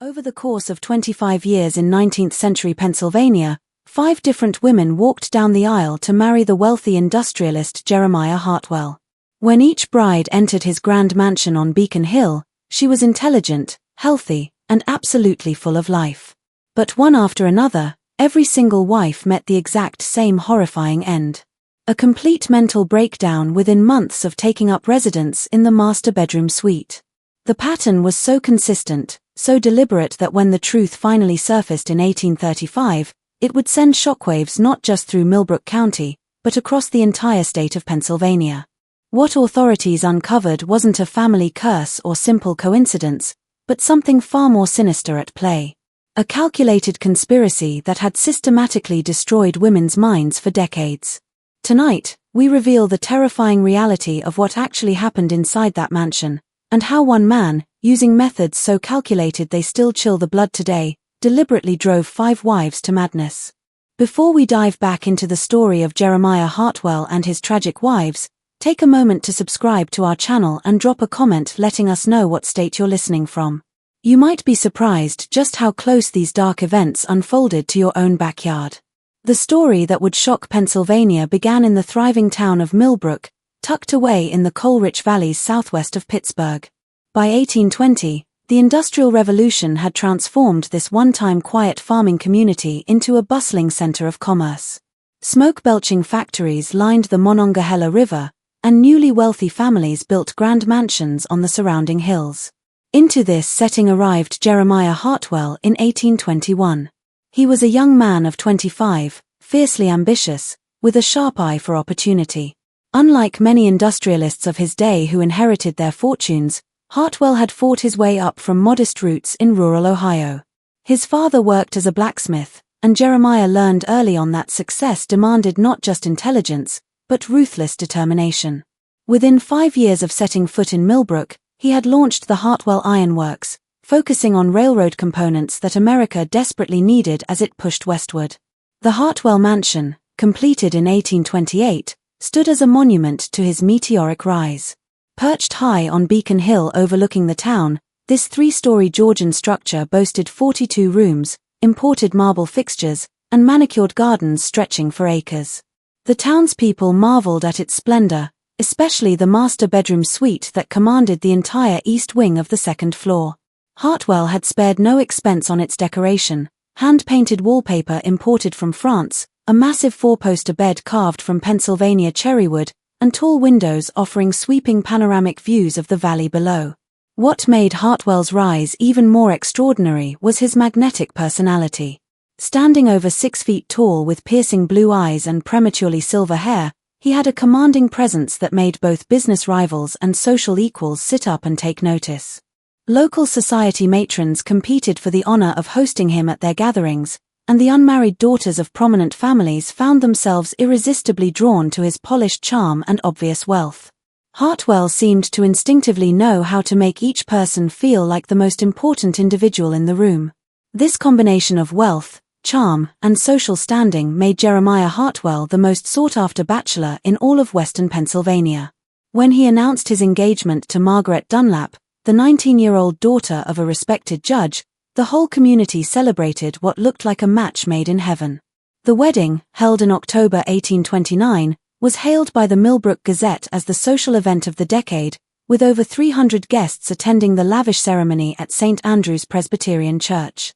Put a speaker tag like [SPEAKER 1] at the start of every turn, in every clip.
[SPEAKER 1] Over the course of 25 years in 19th-century Pennsylvania, 5 different women walked down the aisle to marry the wealthy industrialist Jeremiah Hartwell. When each bride entered his grand mansion on Beacon Hill, she was intelligent, healthy, and absolutely full of life. But one after another, every single wife met the exact same horrifying end. A complete mental breakdown within months of taking up residence in the master bedroom suite. The pattern was so consistent, so deliberate that when the truth finally surfaced in 1835, it would send shockwaves not just through Millbrook County, but across the entire state of Pennsylvania. What authorities uncovered wasn't a family curse or simple coincidence, but something far more sinister at play. A calculated conspiracy that had systematically destroyed women's minds for decades. Tonight, we reveal the terrifying reality of what actually happened inside that mansion, and how one man, using methods so calculated they still chill the blood today, deliberately drove 5 wives to madness. Before we dive back into the story of Jeremiah Hartwell and his tragic wives, take a moment to subscribe to our channel and drop a comment letting us know what state you're listening from. You might be surprised just how close these dark events unfolded to your own backyard. The story that would shock Pennsylvania began in the thriving town of Millbrook, tucked away in the coal-rich valleys southwest of Pittsburgh. By 1820, the Industrial Revolution had transformed this one-time quiet farming community into a bustling center of commerce. Smoke-belching factories lined the Monongahela River, and newly wealthy families built grand mansions on the surrounding hills. Into this setting arrived Jeremiah Hartwell in 1821. He was a young man of 25, fiercely ambitious, with a sharp eye for opportunity. Unlike many industrialists of his day who inherited their fortunes, Hartwell had fought his way up from modest roots in rural Ohio. His father worked as a blacksmith, and Jeremiah learned early on that success demanded not just intelligence, but ruthless determination. Within 5 years of setting foot in Millbrook, he had launched the Hartwell Iron Works, focusing on railroad components that America desperately needed as it pushed westward. The Hartwell Mansion, completed in 1828, stood as a monument to his meteoric rise. Perched high on Beacon Hill overlooking the town, this 3-story Georgian structure boasted 42 rooms, imported marble fixtures, and manicured gardens stretching for acres. The townspeople marveled at its splendor, especially the master bedroom suite that commanded the entire east wing of the second floor. Hartwell had spared no expense on its decoration, hand-painted wallpaper imported from France, a massive 4-poster bed carved from Pennsylvania cherrywood, and tall windows offering sweeping panoramic views of the valley below. What made Hartwell's rise even more extraordinary was his magnetic personality. Standing over 6 feet tall with piercing blue eyes and prematurely silver hair, he had a commanding presence that made both business rivals and social equals sit up and take notice. Local society matrons competed for the honor of hosting him at their gatherings, and the unmarried daughters of prominent families found themselves irresistibly drawn to his polished charm and obvious wealth. Hartwell seemed to instinctively know how to make each person feel like the most important individual in the room. This combination of wealth, charm, and social standing made Jeremiah Hartwell the most sought-after bachelor in all of western Pennsylvania. When he announced his engagement to Margaret Dunlap, the 19-year-old daughter of a respected judge, the whole community celebrated what looked like a match made in heaven. The wedding, held in October 1829, was hailed by the Millbrook Gazette as the social event of the decade, with over 300 guests attending the lavish ceremony at St. Andrew's Presbyterian Church.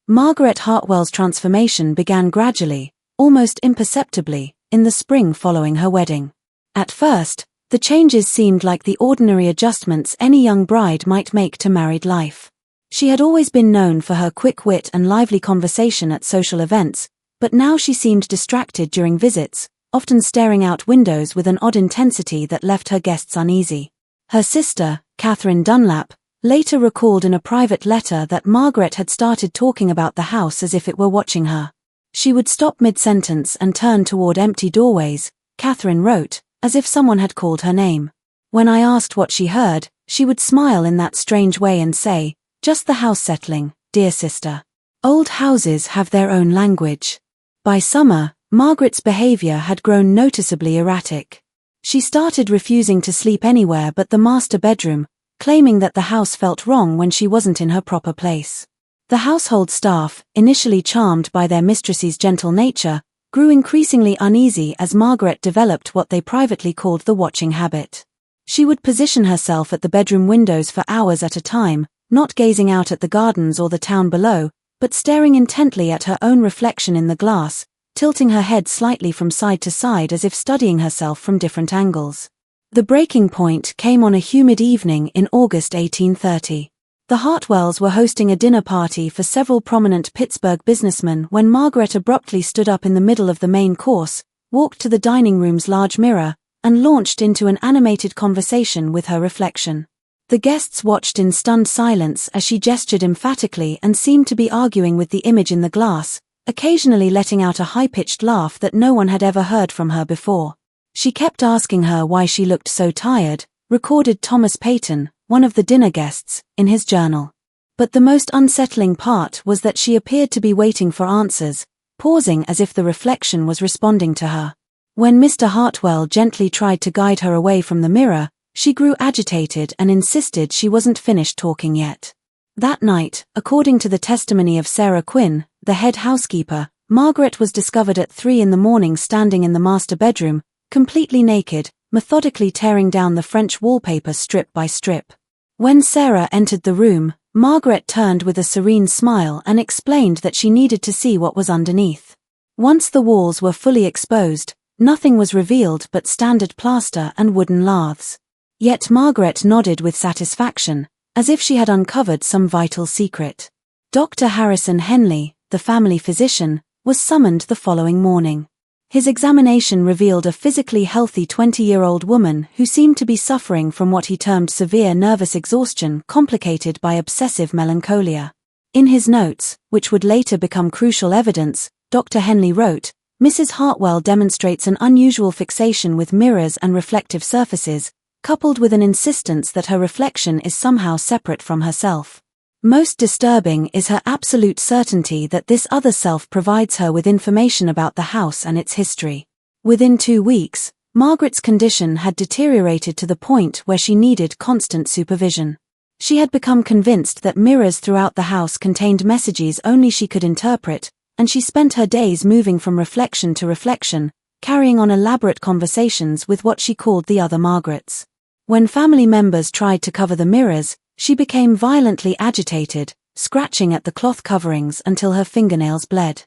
[SPEAKER 1] Margaret Hartwell's transformation began gradually, almost imperceptibly, in the spring following her wedding. At first, the changes seemed like the ordinary adjustments any young bride might make to married life. She had always been known for her quick wit and lively conversation at social events, but now she seemed distracted during visits, often staring out windows with an odd intensity that left her guests uneasy. Her sister, Catherine Dunlap, later recalled in a private letter that Margaret had started talking about the house as if it were watching her. She would stop mid-sentence and turn toward empty doorways, Catherine wrote, as if someone had called her name. When I asked what she heard, she would smile in that strange way and say, "Just the house settling, dear sister. Old houses have their own language." By summer, Margaret's behavior had grown noticeably erratic. She started refusing to sleep anywhere but the master bedroom, claiming that the house felt wrong when she wasn't in her proper place. The household staff, initially charmed by their mistress's gentle nature, grew increasingly uneasy as Margaret developed what they privately called the watching habit. She would position herself at the bedroom windows for hours at a time, not gazing out at the gardens or the town below, but staring intently at her own reflection in the glass, tilting her head slightly from side to side as if studying herself from different angles. The breaking point came on a humid evening in August 1830. The Hartwells were hosting a dinner party for several prominent Pittsburgh businessmen when Margaret abruptly stood up in the middle of the main course, walked to the dining room's large mirror, and launched into an animated conversation with her reflection. The guests watched in stunned silence as she gestured emphatically and seemed to be arguing with the image in the glass, occasionally letting out a high-pitched laugh that no one had ever heard from her before. She kept asking her why she looked so tired, recorded Thomas Peyton, one of the dinner guests, in his journal. But the most unsettling part was that she appeared to be waiting for answers, pausing as if the reflection was responding to her. When Mr. Hartwell gently tried to guide her away from the mirror, she grew agitated and insisted she wasn't finished talking yet. That night, according to the testimony of Sarah Quinn, the head housekeeper, Margaret was discovered at 3 a.m. standing in the master bedroom, completely naked, methodically tearing down the French wallpaper strip by strip. When Sarah entered the room, Margaret turned with a serene smile and explained that she needed to see what was underneath. Once the walls were fully exposed, nothing was revealed but standard plaster and wooden laths. Yet Margaret nodded with satisfaction, as if she had uncovered some vital secret. Dr. Harrison Henley, the family physician, was summoned the following morning. His examination revealed a physically healthy 20-year-old woman who seemed to be suffering from what he termed severe nervous exhaustion complicated by obsessive melancholia. In his notes, which would later become crucial evidence, Dr. Henley wrote, "Mrs. Hartwell demonstrates an unusual fixation with mirrors and reflective surfaces, coupled with an insistence that her reflection is somehow separate from herself. Most disturbing is her absolute certainty that this other self provides her with information about the house and its history." Within 2 weeks, Margaret's condition had deteriorated to the point where she needed constant supervision. She had become convinced that mirrors throughout the house contained messages only she could interpret, and she spent her days moving from reflection to reflection, carrying on elaborate conversations with what she called the other Margarets. When family members tried to cover the mirrors, she became violently agitated, scratching at the cloth coverings until her fingernails bled.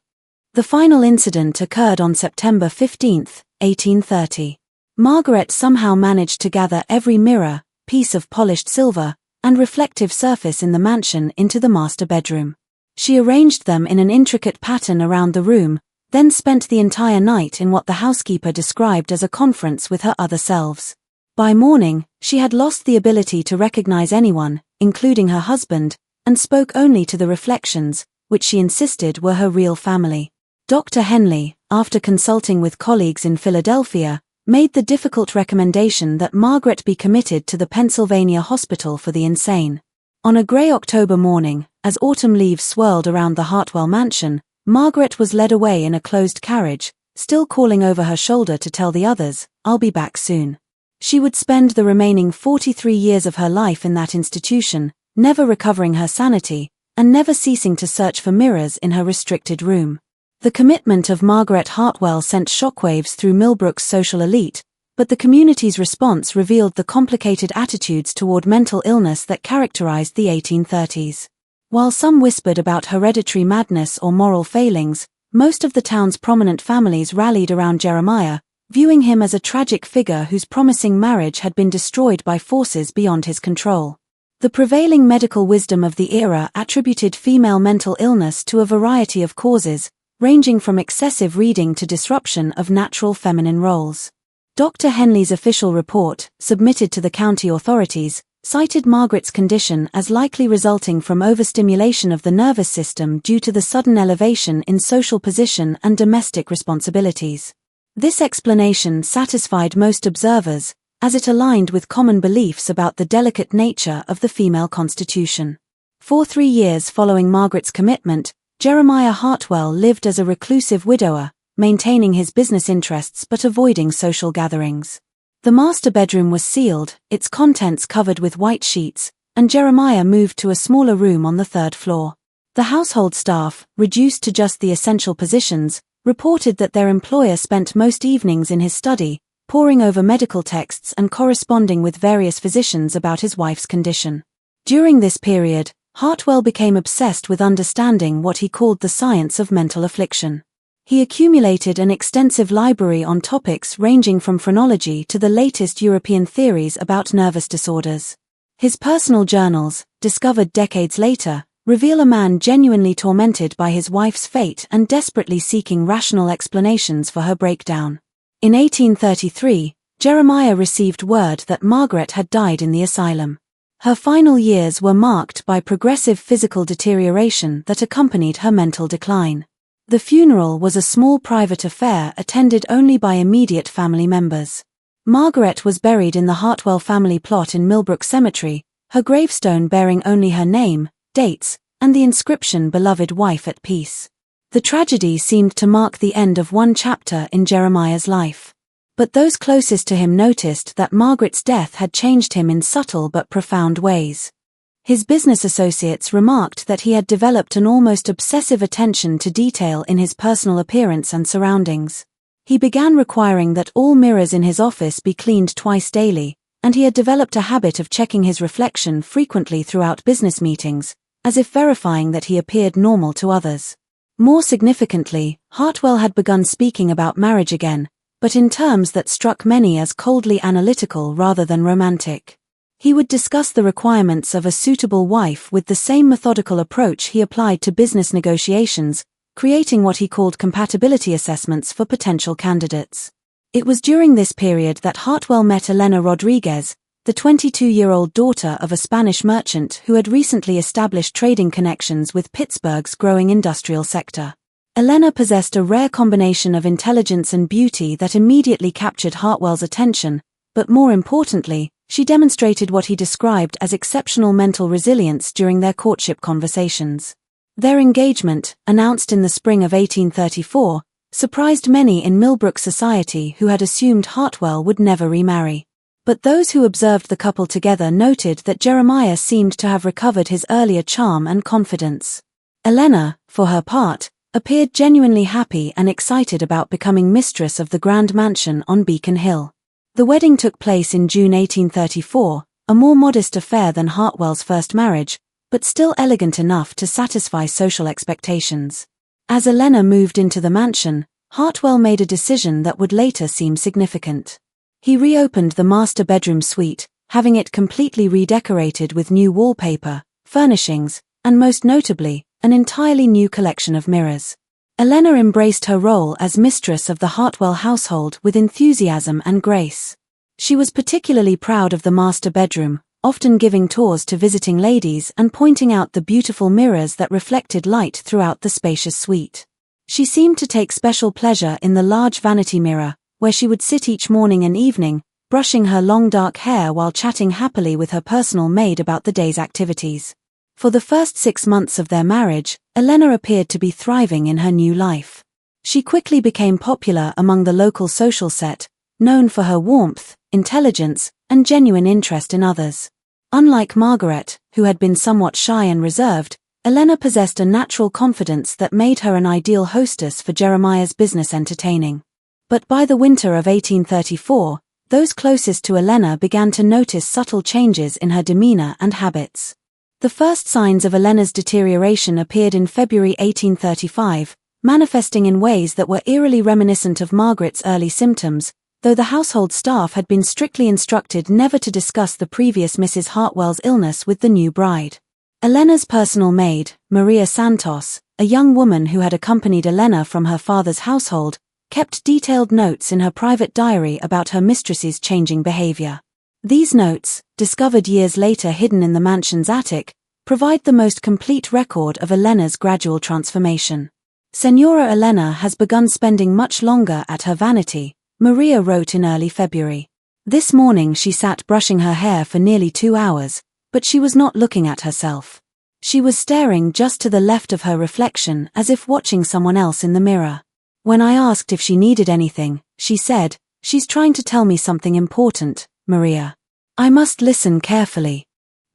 [SPEAKER 1] The final incident occurred on September 15, 1830. Margaret somehow managed to gather every mirror, piece of polished silver, and reflective surface in the mansion into the master bedroom. She arranged them in an intricate pattern around the room, then spent the entire night in what the housekeeper described as a conference with her other selves. By morning, she had lost the ability to recognize anyone, including her husband, and spoke only to the reflections, which she insisted were her real family. Dr. Henley, after consulting with colleagues in Philadelphia, made the difficult recommendation that Margaret be committed to the Pennsylvania Hospital for the Insane. On a grey October morning, as autumn leaves swirled around the Hartwell mansion, Margaret was led away in a closed carriage, still calling over her shoulder to tell the others, "I'll be back soon." She would spend the remaining 43 years of her life in that institution, never recovering her sanity, and never ceasing to search for mirrors in her restricted room. The commitment of Margaret Hartwell sent shockwaves through Millbrook's social elite, but the community's response revealed the complicated attitudes toward mental illness that characterized the 1830s. While some whispered about hereditary madness or moral failings, most of the town's prominent families rallied around Jeremiah, viewing him as a tragic figure whose promising marriage had been destroyed by forces beyond his control. The prevailing medical wisdom of the era attributed female mental illness to a variety of causes, ranging from excessive reading to disruption of natural feminine roles. Dr. Henley's official report, submitted to the county authorities, cited Margaret's condition as likely resulting from overstimulation of the nervous system due to the sudden elevation in social position and domestic responsibilities. This explanation satisfied most observers, as it aligned with common beliefs about the delicate nature of the female constitution. For 3 years following Margaret's commitment, Jeremiah Hartwell lived as a reclusive widower, maintaining his business interests but avoiding social gatherings. The master bedroom was sealed, its contents covered with white sheets, and Jeremiah moved to a smaller room on the 3rd floor. The household staff, reduced to just the essential positions, reported that their employer spent most evenings in his study, poring over medical texts and corresponding with various physicians about his wife's condition. During this period, Hartwell became obsessed with understanding what he called the science of mental affliction. He accumulated an extensive library on topics ranging from phrenology to the latest European theories about nervous disorders. His personal journals, discovered decades later, reveal a man genuinely tormented by his wife's fate and desperately seeking rational explanations for her breakdown. In 1833, Jeremiah received word that Margaret had died in the asylum. Her final years were marked by progressive physical deterioration that accompanied her mental decline. The funeral was a small private affair attended only by immediate family members. Margaret was buried in the Hartwell family plot in Millbrook Cemetery, her gravestone bearing only her name, dates, and the inscription "Beloved Wife at Peace." The tragedy seemed to mark the end of one chapter in Jeremiah's life. But those closest to him noticed that Margaret's death had changed him in subtle but profound ways. His business associates remarked that he had developed an almost obsessive attention to detail in his personal appearance and surroundings. He began requiring that all mirrors in his office be cleaned twice daily, and he had developed a habit of checking his reflection frequently throughout business meetings, as if verifying that he appeared normal to others. More significantly, Hartwell had begun speaking about marriage again, but in terms that struck many as coldly analytical rather than romantic. He would discuss the requirements of a suitable wife with the same methodical approach he applied to business negotiations, creating what he called compatibility assessments for potential candidates. It was during this period that Hartwell met Elena Rodriguez, the 22-year-old daughter of a Spanish merchant who had recently established trading connections with Pittsburgh's growing industrial sector. Elena possessed a rare combination of intelligence and beauty that immediately captured Hartwell's attention, but more importantly, she demonstrated what he described as exceptional mental resilience during their courtship conversations. Their engagement, announced in the spring of 1834, surprised many in Millbrook society who had assumed Hartwell would never remarry. But those who observed the couple together noted that Jeremiah seemed to have recovered his earlier charm and confidence. Elena, for her part, appeared genuinely happy and excited about becoming mistress of the grand mansion on Beacon Hill. The wedding took place in June 1834, a more modest affair than Hartwell's first marriage, but still elegant enough to satisfy social expectations. As Elena moved into the mansion, Hartwell made a decision that would later seem significant. He reopened the master bedroom suite, having it completely redecorated with new wallpaper, furnishings, and most notably, an entirely new collection of mirrors. Elena embraced her role as mistress of the Hartwell household with enthusiasm and grace. She was particularly proud of the master bedroom, often giving tours to visiting ladies and pointing out the beautiful mirrors that reflected light throughout the spacious suite. She seemed to take special pleasure in the large vanity mirror, where she would sit each morning and evening, brushing her long dark hair while chatting happily with her personal maid about the day's activities. For the first 6 months of their marriage, Elena appeared to be thriving in her new life. She quickly became popular among the local social set, known for her warmth, intelligence, and genuine interest in others. Unlike Margaret, who had been somewhat shy and reserved, Elena possessed a natural confidence that made her an ideal hostess for Jeremiah's business entertaining. But by the winter of 1834, those closest to Elena began to notice subtle changes in her demeanor and habits. The first signs of Elena's deterioration appeared in February 1835, manifesting in ways that were eerily reminiscent of Margaret's early symptoms, though the household staff had been strictly instructed never to discuss the previous Mrs. Hartwell's illness with the new bride. Elena's personal maid, Maria Santos, a young woman who had accompanied Elena from her father's household, kept detailed notes in her private diary about her mistress's changing behavior. These notes, discovered years later hidden in the mansion's attic, provide the most complete record of Elena's gradual transformation. Senora Elena has begun spending much longer at her vanity, Maria wrote in early February. This morning she sat brushing her hair for nearly 2 hours, but she was not looking at herself. She was staring just to the left of her reflection as if watching someone else in the mirror. When I asked if she needed anything, she said, "She's trying to tell me something important, Maria. I must listen carefully."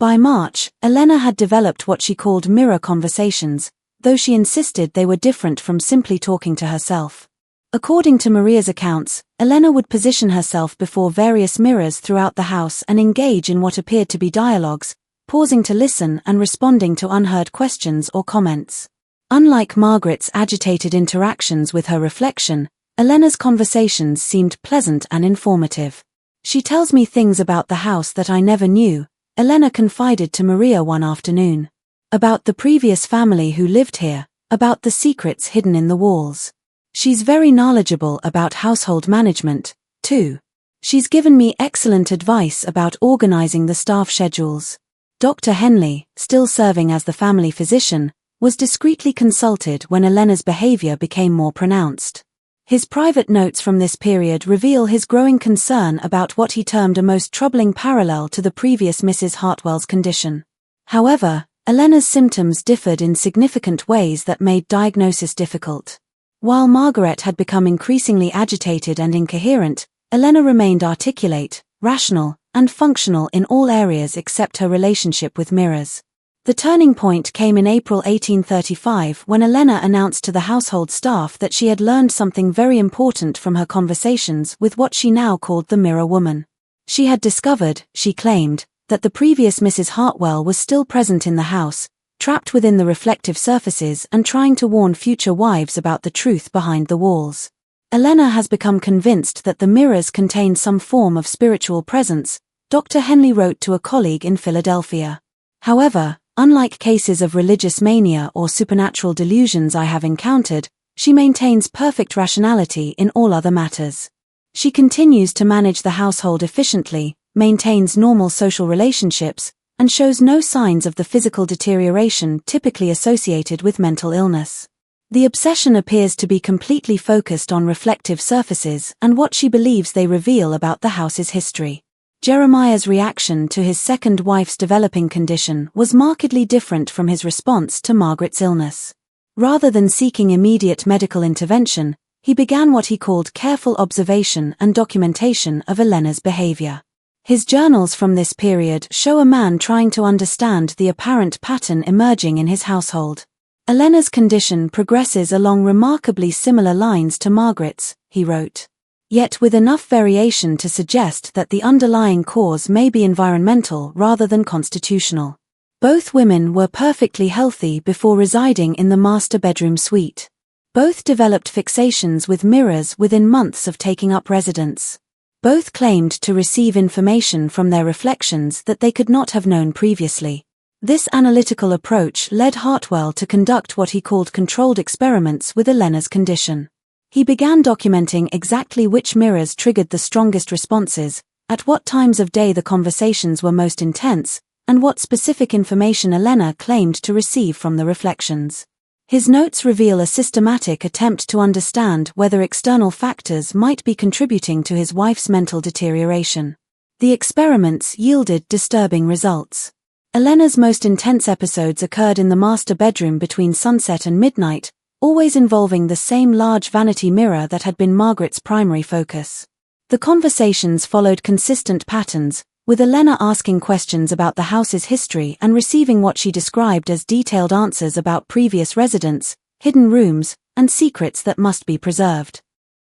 [SPEAKER 1] By March, Elena had developed what she called mirror conversations, though she insisted they were different from simply talking to herself. According to Maria's accounts, Elena would position herself before various mirrors throughout the house and engage in what appeared to be dialogues, pausing to listen and responding to unheard questions or comments. Unlike Margaret's agitated interactions with her reflection, Elena's conversations seemed pleasant and informative. "She tells me things about the house that I never knew," Elena confided to Maria one afternoon. "About the previous family who lived here, about the secrets hidden in the walls. She's very knowledgeable about household management, too. She's given me excellent advice about organizing the staff schedules." Dr. Henley, still serving as the family physician, was discreetly consulted when Elena's behavior became more pronounced. His private notes from this period reveal his growing concern about what he termed a most troubling parallel to the previous Mrs. Hartwell's condition. However, Elena's symptoms differed in significant ways that made diagnosis difficult. While Margaret had become increasingly agitated and incoherent, Elena remained articulate, rational, and functional in all areas except her relationship with mirrors. The turning point came in April 1835 when Elena announced to the household staff that she had learned something very important from her conversations with what she now called the mirror woman. She had discovered, she claimed, that the previous Mrs. Hartwell was still present in the house, trapped within the reflective surfaces and trying to warn future wives about the truth behind the walls. "Elena has become convinced that the mirrors contain some form of spiritual presence," Dr. Henley wrote to a colleague in Philadelphia. However, unlike cases of religious mania or supernatural delusions I have encountered, she maintains perfect rationality in all other matters. She continues to manage the household efficiently, maintains normal social relationships, and shows no signs of the physical deterioration typically associated with mental illness. The obsession appears to be completely focused on reflective surfaces and what she believes they reveal about the house's history. Jeremiah's reaction to his second wife's developing condition was markedly different from his response to Margaret's illness. Rather than seeking immediate medical intervention, he began what he called careful observation and documentation of Elena's behavior. His journals from this period show a man trying to understand the apparent pattern emerging in his household. "Elena's condition progresses along remarkably similar lines to Margaret's," he wrote, "yet with enough variation to suggest that the underlying cause may be environmental rather than constitutional. Both women were perfectly healthy before residing in the master bedroom suite. Both developed fixations with mirrors within months of taking up residence. Both claimed to receive information from their reflections that they could not have known previously." This analytical approach led Hartwell to conduct what he called controlled experiments with Elena's condition. He began documenting exactly which mirrors triggered the strongest responses, at what times of day the conversations were most intense, and what specific information Elena claimed to receive from the reflections. His notes reveal a systematic attempt to understand whether external factors might be contributing to his wife's mental deterioration. The experiments yielded disturbing results. Elena's most intense episodes occurred in the master bedroom between sunset and midnight, always involving the same large vanity mirror that had been Margaret's primary focus. The conversations followed consistent patterns, with Elena asking questions about the house's history and receiving what she described as detailed answers about previous residents, hidden rooms, and secrets that must be preserved.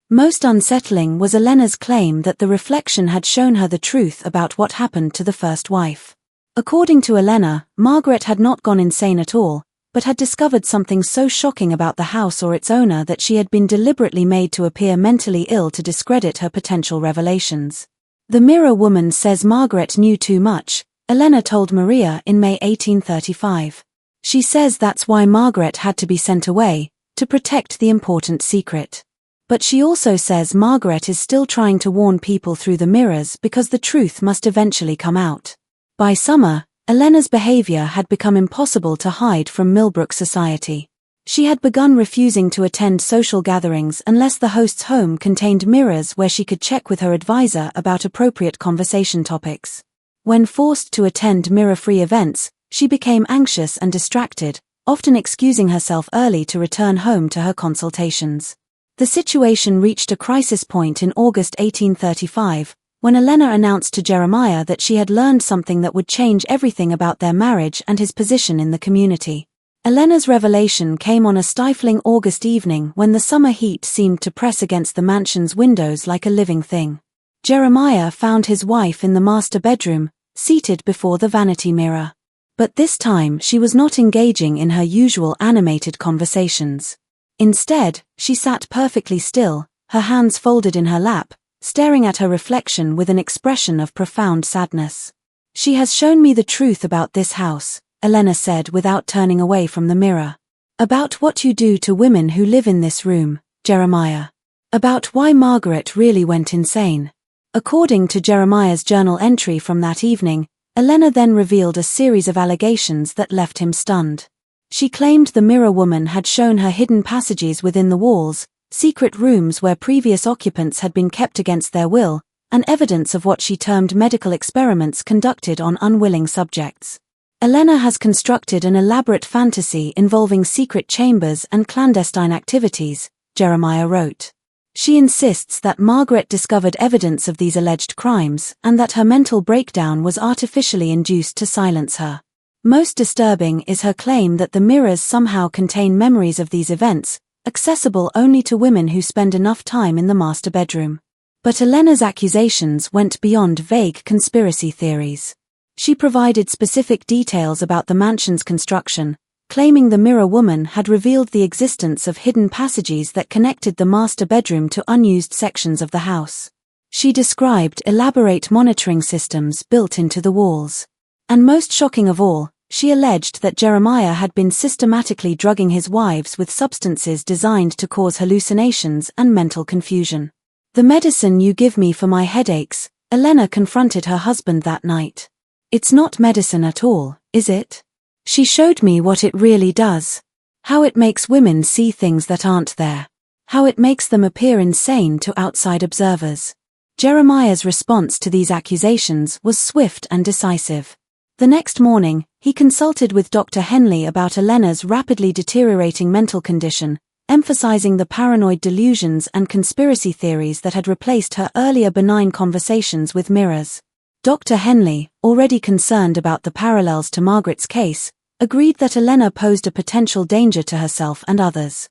[SPEAKER 1] Most unsettling was Elena's claim that the reflection had shown her the truth about what happened to the first wife. According to Elena, Margaret had not gone insane at all, but had discovered something so shocking about the house or its owner that she had been deliberately made to appear mentally ill to discredit her potential revelations. "The mirror woman says Margaret knew too much," Elena told Maria in May 1835. "She says that's why Margaret had to be sent away, to protect the important secret. But she also says Margaret is still trying to warn people through the mirrors because the truth must eventually come out." By summer, Elena's behavior had become impossible to hide from Millbrook society. She had begun refusing to attend social gatherings unless the host's home contained mirrors where she could check with her advisor about appropriate conversation topics. When forced to attend mirror-free events, she became anxious and distracted, often excusing herself early to return home to her consultations. The situation reached a crisis point in August 1835, When Elena announced to Jeremiah that she had learned something that would change everything about their marriage and his position in the community. Elena's revelation came on a stifling August evening when the summer heat seemed to press against the mansion's windows like a living thing. Jeremiah found his wife in the master bedroom, seated before the vanity mirror. But this time she was not engaging in her usual animated conversations. Instead, she sat perfectly still, her hands folded in her lap, staring at her reflection with an expression of profound sadness. "She has shown me the truth about this house," Elena said without turning away from the mirror. "About what you do to women who live in this room, Jeremiah. About why Margaret really went insane." According to Jeremiah's journal entry from that evening, Elena then revealed a series of allegations that left him stunned. She claimed the mirror woman had shown her hidden passages within the walls, secret rooms where previous occupants had been kept against their will, and evidence of what she termed medical experiments conducted on unwilling subjects. Elena has constructed an elaborate fantasy involving secret chambers and clandestine activities, Jeremiah wrote. She insists that Margaret discovered evidence of these alleged crimes and that her mental breakdown was artificially induced to silence her. Most disturbing is her claim that the mirrors somehow contain memories of these events, accessible only to women who spend enough time in the master bedroom. But Elena's accusations went beyond vague conspiracy theories. She provided specific details about the mansion's construction, claiming the mirror woman had revealed the existence of hidden passages that connected the master bedroom to unused sections of the house. She described elaborate monitoring systems built into the walls. And most shocking of all, she alleged that Jeremiah had been systematically drugging his wives with substances designed to cause hallucinations and mental confusion. "The medicine you give me for my headaches," Elena confronted her husband that night. "It's not medicine at all, is it? She showed me what it really does. How it makes women see things that aren't there. How it makes them appear insane to outside observers." Jeremiah's response to these accusations was swift and decisive. The next morning, he consulted with Dr. Henley about Elena's rapidly deteriorating mental condition, emphasizing the paranoid delusions and conspiracy theories that had replaced her earlier benign conversations with mirrors. Dr. Henley, already concerned about the parallels to Margaret's case, agreed that Elena posed a potential danger to herself and others.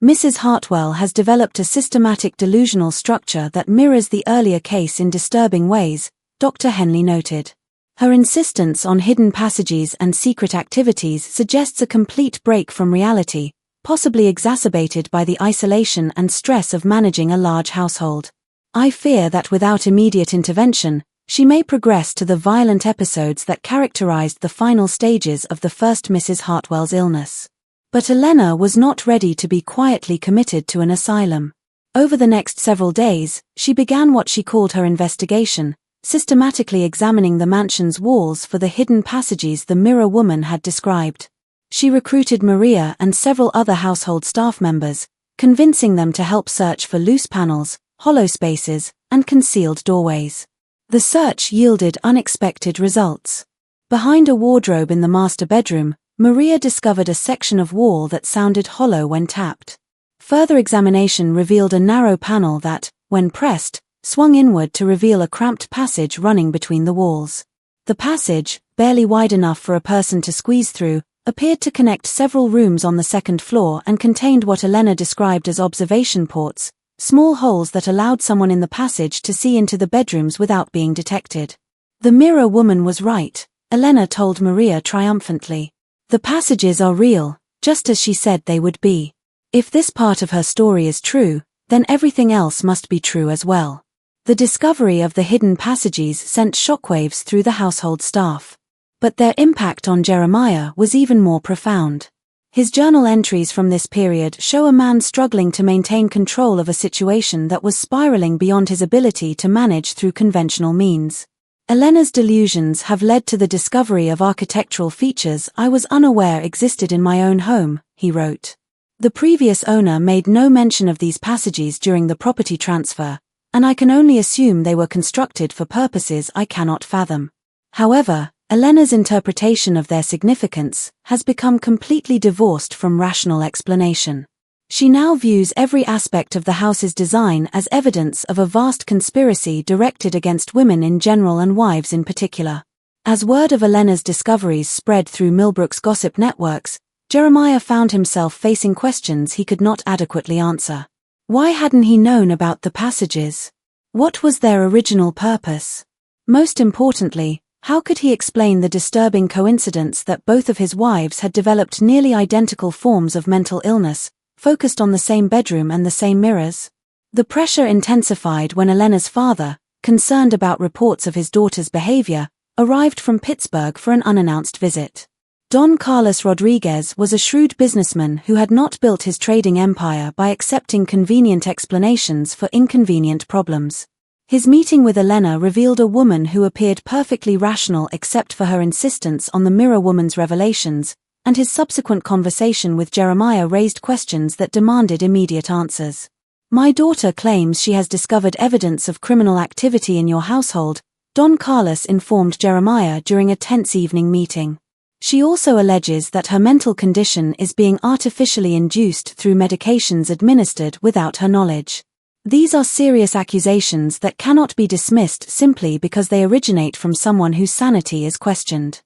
[SPEAKER 1] "Mrs. Hartwell has developed a systematic delusional structure that mirrors the earlier case in disturbing ways," Dr. Henley noted. "Her insistence on hidden passages and secret activities suggests a complete break from reality, possibly exacerbated by the isolation and stress of managing a large household. I fear that without immediate intervention, she may progress to the violent episodes that characterized the final stages of the first Mrs. Hartwell's illness." But Elena was not ready to be quietly committed to an asylum. Over the next several days, she began what she called her investigation, systematically examining the mansion's walls for the hidden passages the mirror woman had described. She recruited Maria and several other household staff members, convincing them to help search for loose panels, hollow spaces, and concealed doorways. The search yielded unexpected results. Behind a wardrobe in the master bedroom, Maria discovered a section of wall that sounded hollow when tapped. Further examination revealed a narrow panel that, when pressed, swung inward to reveal a cramped passage running between the walls. The passage, barely wide enough for a person to squeeze through, appeared to connect several rooms on the second floor and contained what Elena described as observation ports, small holes that allowed someone in the passage to see into the bedrooms without being detected. "The mirror woman was right," Elena told Maria triumphantly. "The passages are real, just as she said they would be. If this part of her story is true, then everything else must be true as well." The discovery of the hidden passages sent shockwaves through the household staff. But their impact on Jeremiah was even more profound. His journal entries from this period show a man struggling to maintain control of a situation that was spiraling beyond his ability to manage through conventional means. "Elena's delusions have led to the discovery of architectural features I was unaware existed in my own home," he wrote. "The previous owner made no mention of these passages during the property transfer, and I can only assume they were constructed for purposes I cannot fathom. However, Elena's interpretation of their significance has become completely divorced from rational explanation. She now views every aspect of the house's design as evidence of a vast conspiracy directed against women in general and wives in particular. As word of Elena's discoveries spread through Millbrook's gossip networks, Jeremiah found himself facing questions he could not adequately answer. Why hadn't he known about the passages? What was their original purpose? Most importantly, how could he explain the disturbing coincidence that both of his wives had developed nearly identical forms of mental illness, focused on the same bedroom and the same mirrors? The pressure intensified when Elena's father, concerned about reports of his daughter's behavior, arrived from Pittsburgh for an unannounced visit. Don Carlos Rodriguez was a shrewd businessman who had not built his trading empire by accepting convenient explanations for inconvenient problems. His meeting with Elena revealed a woman who appeared perfectly rational except for her insistence on the mirror woman's revelations, and his subsequent conversation with Jeremiah raised questions that demanded immediate answers. "My daughter claims she has discovered evidence of criminal activity in your household," Don Carlos informed Jeremiah during a tense evening meeting. "She also alleges that her mental condition is being artificially induced through medications administered without her knowledge. These are serious accusations that cannot be dismissed simply because they originate from someone whose sanity is questioned."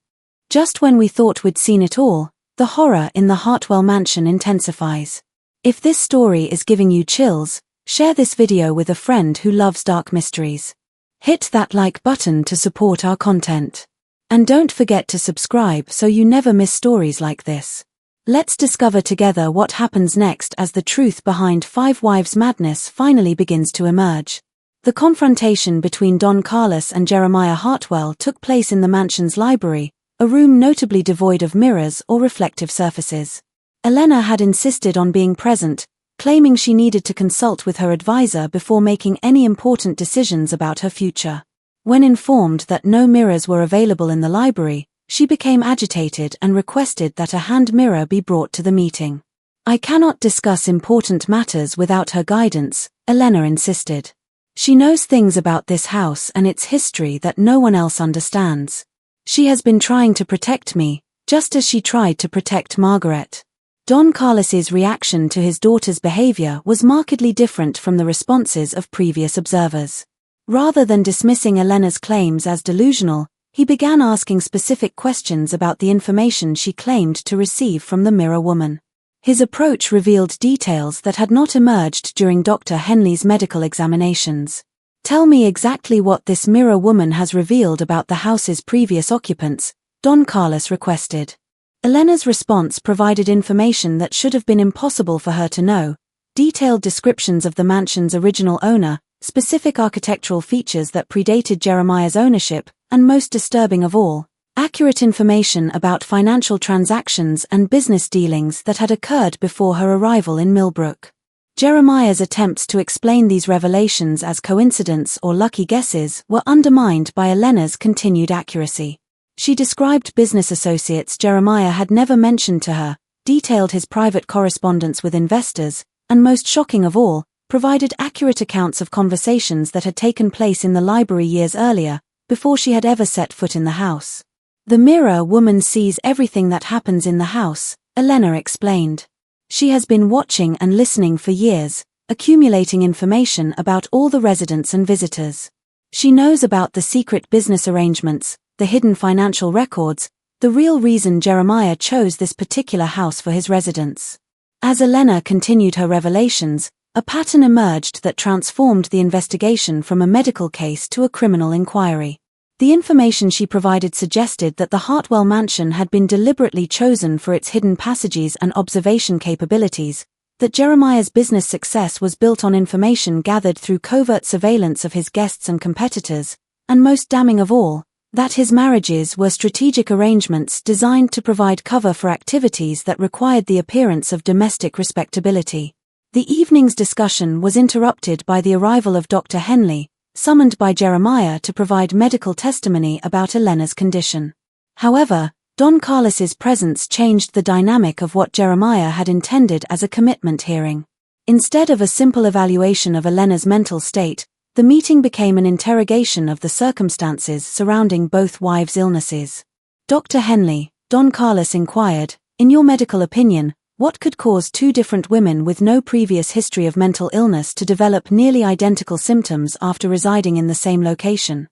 [SPEAKER 1] Just when we thought we'd seen it all, the horror in the Hartwell mansion intensifies. If this story is giving you chills, share this video with a friend who loves dark mysteries. Hit that like button to support our content. And don't forget to subscribe so you never miss stories like this. Let's discover together what happens next as the truth behind Five Wives' madness finally begins to emerge. The confrontation between Don Carlos and Jeremiah Hartwell took place in the mansion's library, a room notably devoid of mirrors or reflective surfaces. Elena had insisted on being present, claiming she needed to consult with her advisor before making any important decisions about her future. When informed that no mirrors were available in the library, she became agitated and requested that a hand mirror be brought to the meeting. "I cannot discuss important matters without her guidance," Elena insisted. "She knows things about this house and its history that no one else understands. She has been trying to protect me, just as she tried to protect Margaret." Don Carlos's reaction to his daughter's behavior was markedly different from the responses of previous observers. Rather than dismissing Elena's claims as delusional, he began asking specific questions about the information she claimed to receive from the mirror woman. His approach revealed details that had not emerged during Dr. Henley's medical examinations. "Tell me exactly what this mirror woman has revealed about the house's previous occupants," Don Carlos requested. Elena's response provided information that should have been impossible for her to know: detailed descriptions of the mansion's original owner, specific architectural features that predated Jeremiah's ownership, and most disturbing of all, accurate information about financial transactions and business dealings that had occurred before her arrival in Millbrook. Jeremiah's attempts to explain these revelations as coincidence or lucky guesses were undermined by Elena's continued accuracy. She described business associates Jeremiah had never mentioned to her, detailed his private correspondence with investors, and most shocking of all, provided accurate accounts of conversations that had taken place in the library years earlier, before she had ever set foot in the house. "The mirror woman sees everything that happens in the house," Elena explained. "She has been watching and listening for years, accumulating information about all the residents and visitors. She knows about the secret business arrangements, the hidden financial records, the real reason Jeremiah chose this particular house for his residence." As Elena continued her revelations, a pattern emerged that transformed the investigation from a medical case to a criminal inquiry. The information she provided suggested that the Hartwell mansion had been deliberately chosen for its hidden passages and observation capabilities, that Jeremiah's business success was built on information gathered through covert surveillance of his guests and competitors, and most damning of all, that his marriages were strategic arrangements designed to provide cover for activities that required the appearance of domestic respectability. The evening's discussion was interrupted by the arrival of Dr. Henley, summoned by Jeremiah to provide medical testimony about Elena's condition. However, Don Carlos's presence changed the dynamic of what Jeremiah had intended as a commitment hearing. Instead of a simple evaluation of Elena's mental state, the meeting became an interrogation of the circumstances surrounding both wives' illnesses. "Dr. Henley," Don Carlos inquired, "in your medical opinion, What could cause two different women with no previous history of mental illness to develop nearly identical symptoms after residing in the same location?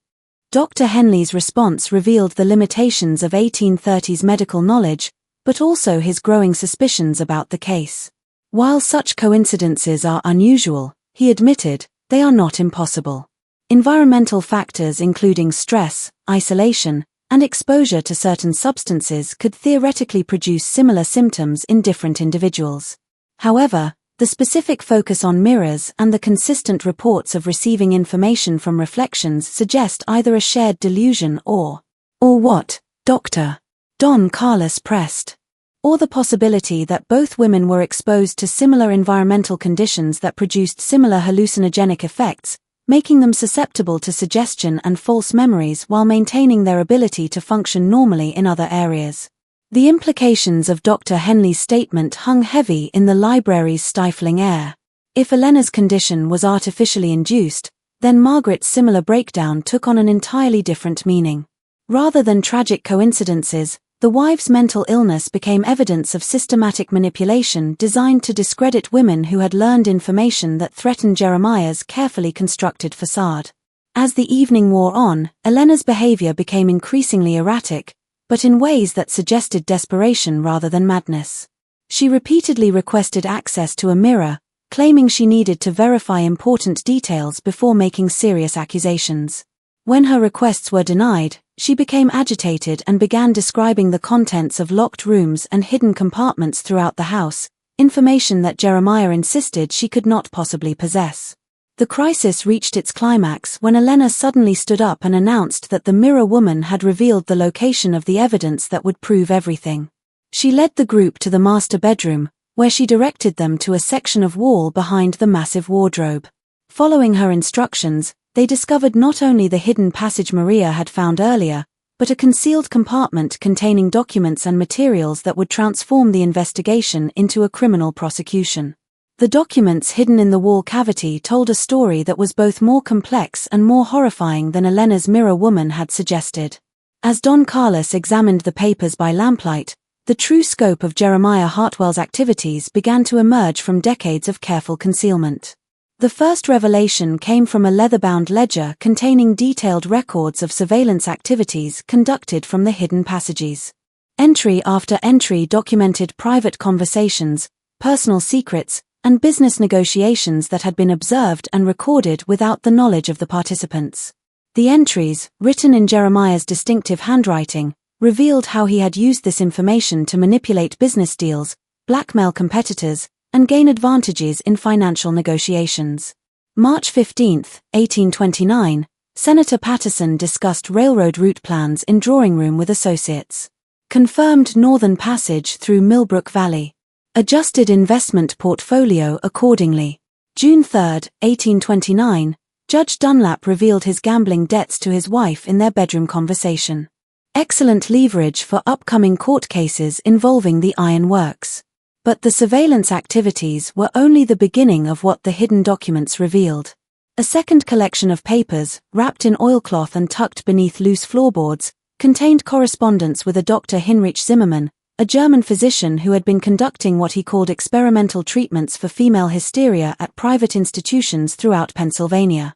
[SPEAKER 1] Dr. Henley's response revealed the limitations of 1830s medical knowledge, but also his growing suspicions about the case. While such coincidences are unusual, he admitted, they are not impossible. Environmental factors including stress, isolation, and exposure to certain substances could theoretically produce similar symptoms in different individuals. However, the specific focus on mirrors and the consistent reports of receiving information from reflections suggest either a shared delusion or what, Dr. Don Carlos pressed, or the possibility that both women were exposed to similar environmental conditions that produced similar hallucinogenic effects, making them susceptible to suggestion and false memories while maintaining their ability to function normally in other areas. The implications of Dr. Henley's statement hung heavy in the library's stifling air. If Elena's condition was artificially induced, then Margaret's similar breakdown took on an entirely different meaning. Rather than tragic coincidences, the wife's mental illness became evidence of systematic manipulation designed to discredit women who had learned information that threatened Jeremiah's carefully constructed facade. As the evening wore on, Elena's behavior became increasingly erratic, but in ways that suggested desperation rather than madness. She repeatedly requested access to a mirror, claiming she needed to verify important details before making serious accusations. When her requests were denied, she became agitated and began describing the contents of locked rooms and hidden compartments throughout the house, information that Jeremiah insisted she could not possibly possess. The crisis reached its climax when Elena suddenly stood up and announced that the mirror woman had revealed the location of the evidence that would prove everything. She led the group to the master bedroom, where she directed them to a section of wall behind the massive wardrobe. Following her instructions, they discovered not only the hidden passage Maria had found earlier, but a concealed compartment containing documents and materials that would transform the investigation into a criminal prosecution. The documents hidden in the wall cavity told a story that was both more complex and more horrifying than Elena's mirror woman had suggested. As Don Carlos examined the papers by lamplight, the true scope of Jeremiah Hartwell's activities began to emerge from decades of careful concealment. The first revelation came from a leather-bound ledger containing detailed records of surveillance activities conducted from the hidden passages. Entry after entry documented private conversations, personal secrets, and business negotiations that had been observed and recorded without the knowledge of the participants. The entries, written in Jeremiah's distinctive handwriting, revealed how he had used this information to manipulate business deals, blackmail competitors, and gain advantages in financial negotiations. March 15, 1829, Senator Patterson discussed railroad route plans in drawing room with associates. Confirmed northern passage through Millbrook Valley. Adjusted investment portfolio accordingly. June 3, 1829, Judge Dunlap revealed his gambling debts to his wife in their bedroom conversation. Excellent leverage for upcoming court cases involving the iron works. But the surveillance activities were only the beginning of what the hidden documents revealed. A second collection of papers, wrapped in oilcloth and tucked beneath loose floorboards, contained correspondence with a Dr. Heinrich Zimmermann, a German physician who had been conducting what he called experimental treatments for female hysteria at private institutions throughout Pennsylvania.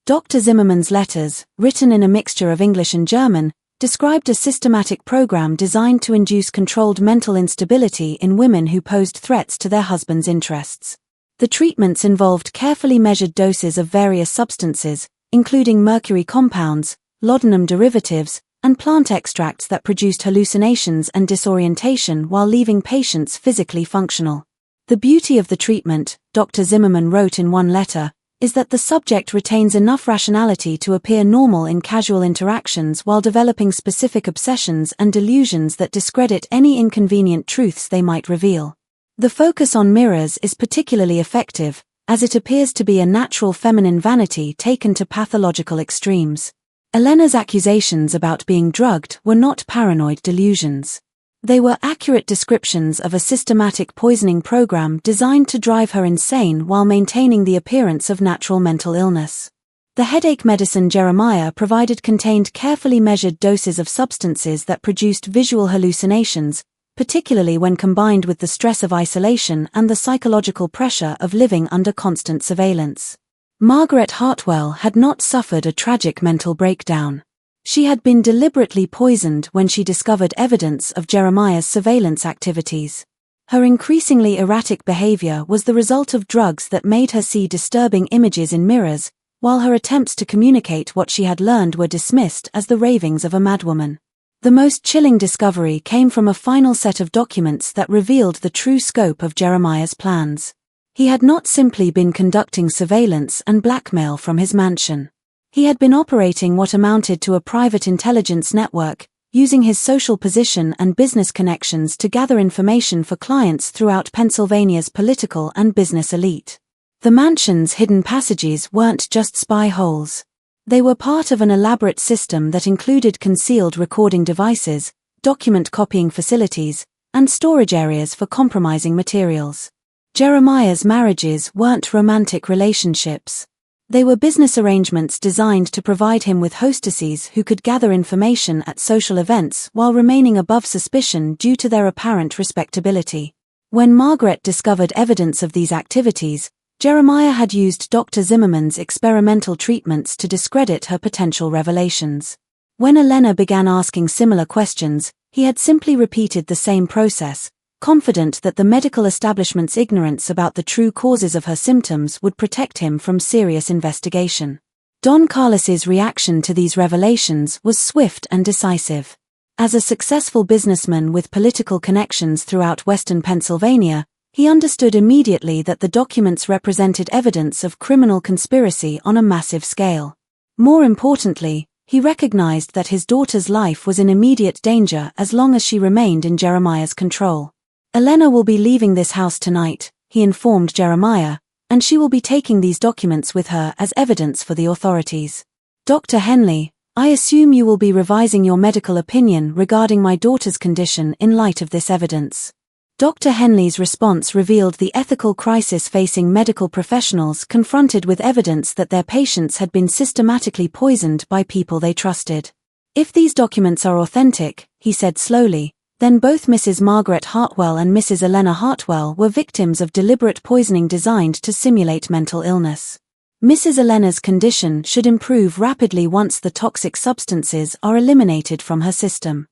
[SPEAKER 1] Dr. Zimmermann's letters, written in a mixture of English and German, described a systematic program designed to induce controlled mental instability in women who posed threats to their husbands' interests. The treatments involved carefully measured doses of various substances, including mercury compounds, laudanum derivatives, and plant extracts that produced hallucinations and disorientation while leaving patients physically functional. The beauty of the treatment, Dr. Zimmermann wrote in one letter, is that the subject retains enough rationality to appear normal in casual interactions while developing specific obsessions and delusions that discredit any inconvenient truths they might reveal. The focus on mirrors is particularly effective, as it appears to be a natural feminine vanity taken to pathological extremes. Elena's accusations about being drugged were not paranoid delusions. They were accurate descriptions of a systematic poisoning program designed to drive her insane while maintaining the appearance of natural mental illness. The headache medicine Jeremiah provided contained carefully measured doses of substances that produced visual hallucinations, particularly when combined with the stress of isolation and the psychological pressure of living under constant surveillance. Margaret Hartwell had not suffered a tragic mental breakdown. She had been deliberately poisoned when she discovered evidence of Jeremiah's surveillance activities. Her increasingly erratic behavior was the result of drugs that made her see disturbing images in mirrors, while her attempts to communicate what she had learned were dismissed as the ravings of a madwoman. The most chilling discovery came from a final set of documents that revealed the true scope of Jeremiah's plans. He had not simply been conducting surveillance and blackmail from his mansion. He had been operating what amounted to a private intelligence network, using his social position and business connections to gather information for clients throughout Pennsylvania's political and business elite. The mansion's hidden passages weren't just spy holes. They were part of an elaborate system that included concealed recording devices, document copying facilities, and storage areas for compromising materials. Jeremiah's marriages weren't romantic relationships. They were business arrangements designed to provide him with hostesses who could gather information at social events while remaining above suspicion due to their apparent respectability. When Margaret discovered evidence of these activities, Jeremiah had used Dr. Zimmerman's experimental treatments to discredit her potential revelations. When Elena began asking similar questions, he had simply repeated the same process, confident that the medical establishment's ignorance about the true causes of her symptoms would protect him from serious investigation. Don Carlos's reaction to these revelations was swift and decisive. As a successful businessman with political connections throughout western Pennsylvania, he understood immediately that the documents represented evidence of criminal conspiracy on a massive scale. More importantly, he recognized that his daughter's life was in immediate danger as long as she remained in Jeremiah's control. Elena will be leaving this house tonight, he informed Jeremiah, and she will be taking these documents with her as evidence for the authorities. Dr. Henley, I assume you will be revising your medical opinion regarding my daughter's condition in light of this evidence. Dr. Henley's response revealed the ethical crisis facing medical professionals confronted with evidence that their patients had been systematically poisoned by people they trusted. If these documents are authentic, he said slowly, then both Mrs. Margaret Hartwell and Mrs. Elena Hartwell were victims of deliberate poisoning designed to simulate mental illness. Mrs. Elena's condition should improve rapidly once the toxic substances are eliminated from her system.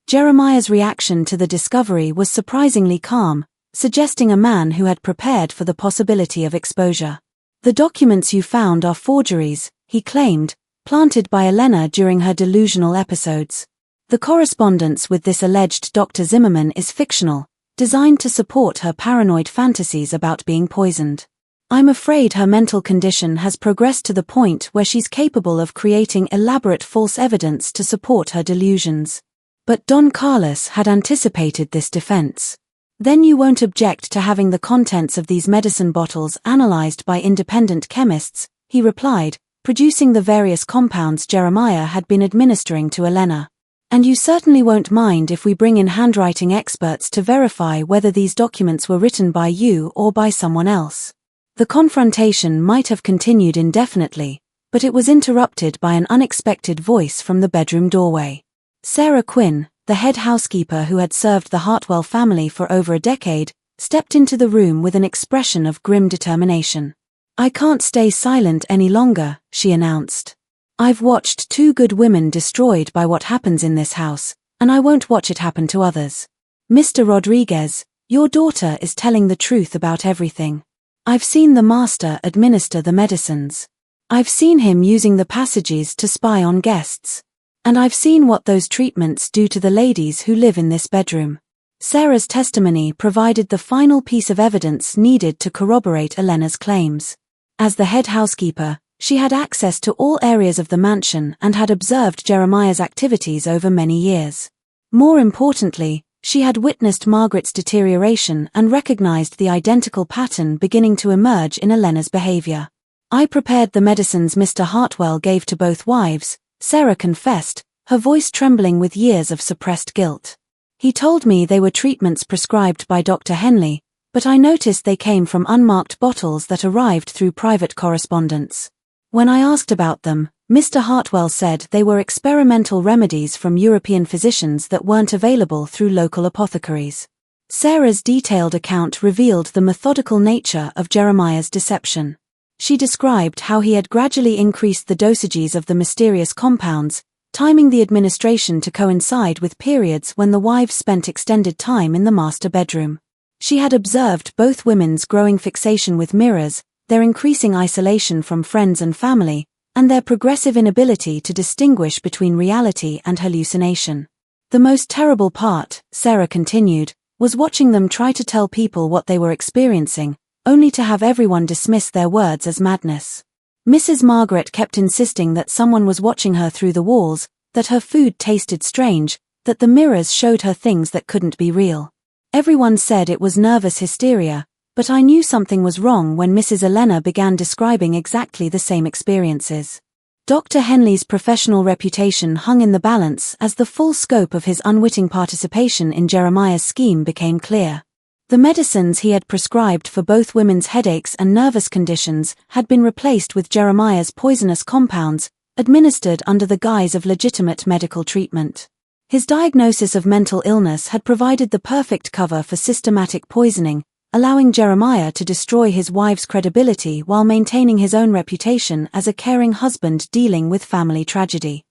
[SPEAKER 1] Jeremiah's reaction to the discovery was surprisingly calm, suggesting a man who had prepared for the possibility of exposure. The documents you found are forgeries, he claimed, planted by Elena during her delusional episodes. The correspondence with this alleged Dr. Zimmerman is fictional, designed to support her paranoid fantasies about being poisoned. I'm afraid her mental condition has progressed to the point where she's capable of creating elaborate false evidence to support her delusions. But Don Carlos had anticipated this defense. Then you won't object to having the contents of these medicine bottles analyzed by independent chemists, he replied, producing the various compounds Jeremiah had been administering to Elena. And you certainly won't mind if we bring in handwriting experts to verify whether these documents were written by you or by someone else. The confrontation might have continued indefinitely, but it was interrupted by an unexpected voice from the bedroom doorway. Sarah Quinn, the head housekeeper who had served the Hartwell family for over a decade, stepped into the room with an expression of grim determination. I can't stay silent any longer, she announced. I've watched 2 good women destroyed by what happens in this house, and I won't watch it happen to others. Mr. Rodriguez, your daughter is telling the truth about everything. I've seen the master administer the medicines. I've seen him using the passages to spy on guests. And I've seen what those treatments do to the ladies who live in this bedroom. Sarah's testimony provided the final piece of evidence needed to corroborate Elena's claims. As the head housekeeper, she had access to all areas of the mansion and had observed Jeremiah's activities over many years. More importantly, she had witnessed Margaret's deterioration and recognized the identical pattern beginning to emerge in Elena's behavior. I prepared the medicines Mr. Hartwell gave to both wives, Sarah confessed, her voice trembling with years of suppressed guilt. He told me they were treatments prescribed by Dr. Henley, but I noticed they came from unmarked bottles that arrived through private correspondence. When I asked about them, Mr. Hartwell said they were experimental remedies from European physicians that weren't available through local apothecaries. Sarah's detailed account revealed the methodical nature of Jeremiah's deception. She described how he had gradually increased the dosages of the mysterious compounds, timing the administration to coincide with periods when the wives spent extended time in the master bedroom. She had observed both women's growing fixation with mirrors, their increasing isolation from friends and family, and their progressive inability to distinguish between reality and hallucination. The most terrible part, Sarah continued, was watching them try to tell people what they were experiencing, only to have everyone dismiss their words as madness. Mrs. Margaret kept insisting that someone was watching her through the walls, that her food tasted strange, that the mirrors showed her things that couldn't be real. Everyone said it was nervous hysteria, but I knew something was wrong when Mrs. Elena began describing exactly the same experiences. Dr. Henley's professional reputation hung in the balance as the full scope of his unwitting participation in Jeremiah's scheme became clear. The medicines he had prescribed for both women's headaches and nervous conditions had been replaced with Jeremiah's poisonous compounds, administered under the guise of legitimate medical treatment. His diagnosis of mental illness had provided the perfect cover for systematic poisoning, allowing Jeremiah to destroy his wife's credibility while maintaining his own reputation as a caring husband dealing with family tragedy.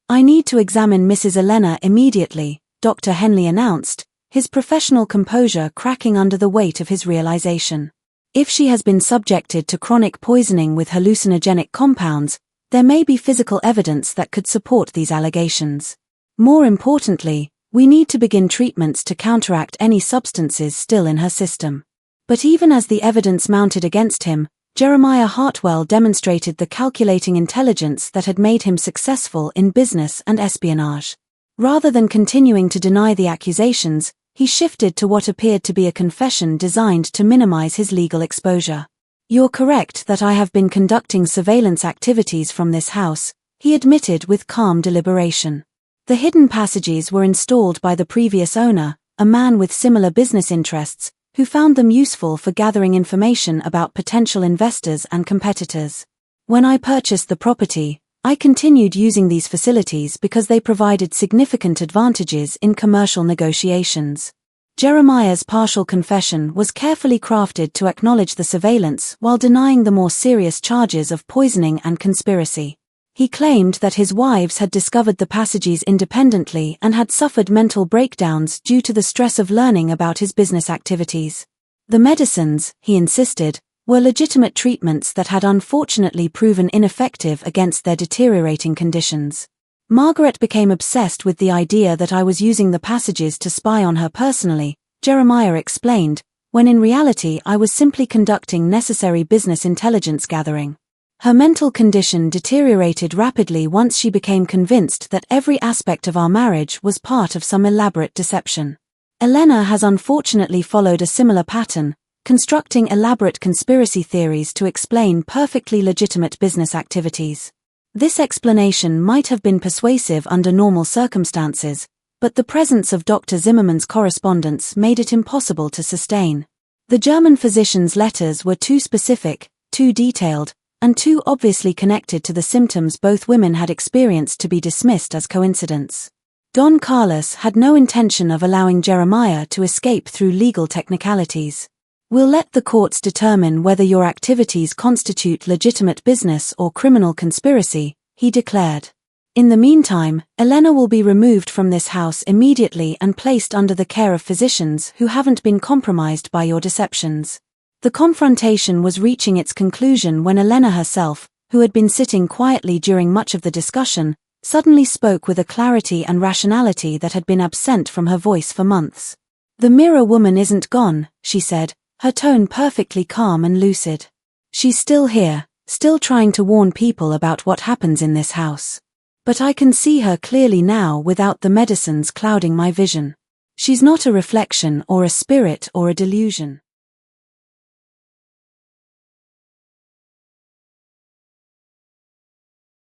[SPEAKER 1] "I need to examine Mrs. Elena immediately," Dr. Henley announced, his professional composure cracking under the weight of his realization. If she has been subjected to chronic poisoning with hallucinogenic compounds, there may be physical evidence that could support these allegations. More importantly, we need to begin treatments to counteract any substances still in her system. But even as the evidence mounted against him, Jeremiah Hartwell demonstrated the calculating intelligence that had made him successful in business and espionage. Rather than continuing to deny the accusations, he shifted to what appeared to be a confession designed to minimize his legal exposure. "You're correct that I have been conducting surveillance activities from this house," he admitted with calm deliberation. The hidden passages were installed by the previous owner, a man with similar business interests, who found them useful for gathering information about potential investors and competitors. "When I purchased the property, I continued using these facilities because they provided significant advantages in commercial negotiations." Jeremiah's partial confession was carefully crafted to acknowledge the surveillance while denying the more serious charges of poisoning and conspiracy. He claimed that his wives had discovered the passages independently and had suffered mental breakdowns due to the stress of learning about his business activities. The medicines, he insisted, were legitimate treatments that had unfortunately proven ineffective against their deteriorating conditions. "Margaret became obsessed with the idea that I was using the passages to spy on her personally," Jeremiah explained, "when in reality I was simply conducting necessary business intelligence gathering. Her mental condition deteriorated rapidly once she became convinced that every aspect of our marriage was part of some elaborate deception. Elena has unfortunately followed a similar pattern, constructing elaborate conspiracy theories to explain perfectly legitimate business activities. This explanation might have been persuasive under normal circumstances, but the presence of Dr. Zimmermann's correspondence made it impossible to sustain. The German physician's letters were too specific, too detailed, and too obviously connected to the symptoms both women had experienced to be dismissed as coincidence. Don Carlos had no intention of allowing Jeremiah to escape through legal technicalities. "We'll let the courts determine whether your activities constitute legitimate business or criminal conspiracy," he declared. "In the meantime, Elena will be removed from this house immediately and placed under the care of physicians who haven't been compromised by your deceptions." The confrontation was reaching its conclusion when Elena herself, who had been sitting quietly during much of the discussion, suddenly spoke with a clarity and rationality that had been absent from her voice for months. "The mirror woman isn't gone," she said, her tone perfectly calm and lucid. "She's still here, still trying to warn people about what happens in this house. But I can see her clearly now without the medicines clouding my vision. She's not a reflection or a spirit or a delusion.